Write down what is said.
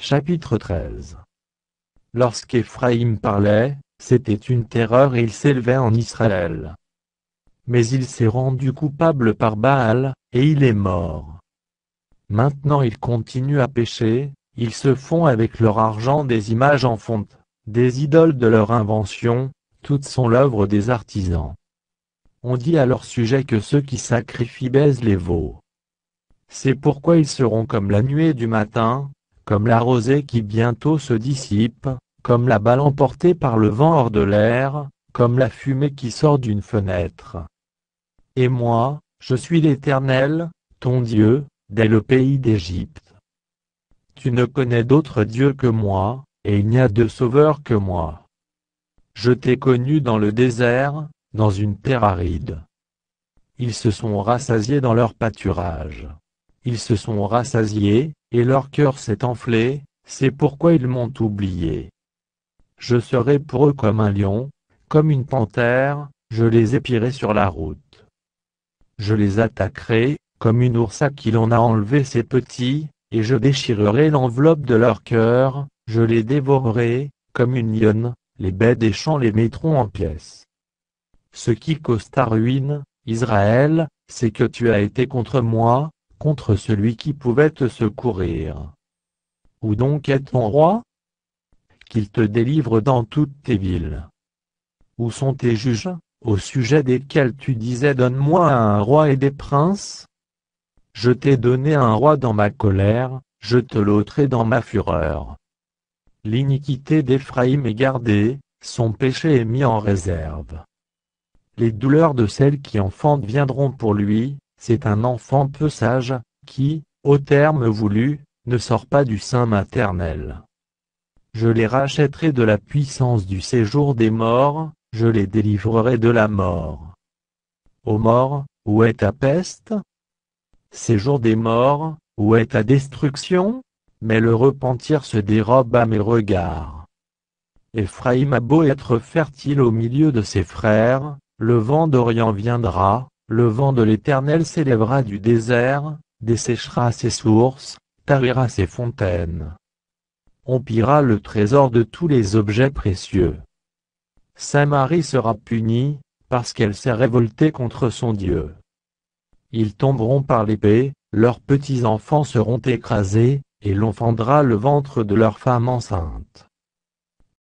Chapitre 13. Lorsqu'Éphraïm parlait, c'était une terreur et il s'élevait en Israël. Mais il s'est rendu coupable par Baal, et il est mort. Maintenant ils continuent à pécher, ils se font avec leur argent des images en fonte, des idoles de leur invention, toutes sont l'œuvre des artisans. On dit à leur sujet que ceux qui sacrifient baisent les veaux. C'est pourquoi ils seront comme la nuée du matin, comme la rosée qui bientôt se dissipe, comme la balle emportée par le vent hors de l'air, comme la fumée qui sort d'une fenêtre. Et moi, je suis l'Éternel, ton Dieu, dès le pays d'Égypte. Tu ne connais d'autre Dieu que moi, et il n'y a de sauveur que moi. Je t'ai connu dans le désert, dans une terre aride. Ils se sont rassasiés dans leur pâturage. Ils se sont rassasiés, et leur cœur s'est enflé, c'est pourquoi ils m'ont oublié. Je serai pour eux comme un lion, comme une panthère, je les épierai sur la route. Je les attaquerai, comme une ours à qui l'on a enlevé ses petits, et je déchirerai l'enveloppe de leur cœur, je les dévorerai, comme une lionne, les bêtes des champs les mettront en pièces. Ce qui cause ta ruine, Israël, c'est que tu as été contre moi, contre celui qui pouvait te secourir. Où donc est ton roi? Qu'il te délivre dans toutes tes villes. Où sont tes juges, au sujet desquels tu disais donne-moi un roi et des princes? Je t'ai donné un roi dans ma colère, je te l'ôterai dans ma fureur. L'iniquité d'Éphraïm est gardée, son péché est mis en réserve. Les douleurs de celle qui enfante viendront pour lui, c'est un enfant peu sage, qui, au terme voulu, ne sort pas du sein maternel. Je les rachèterai de la puissance du séjour des morts, je les délivrerai de la mort. Ô mort, où est ta peste? Séjour des morts, où est ta destruction? Mais le repentir se dérobe à mes regards. Éphraïm a beau être fertile au milieu de ses frères, le vent d'Orient viendra, le vent de l'Éternel s'élèvera du désert, desséchera ses sources, tarira ses fontaines. On pillera le trésor de tous les objets précieux. Samarie sera punie, parce qu'elle s'est révoltée contre son Dieu. Ils tomberont par l'épée, leurs petits-enfants seront écrasés, et l'on fendra le ventre de leur femme enceinte.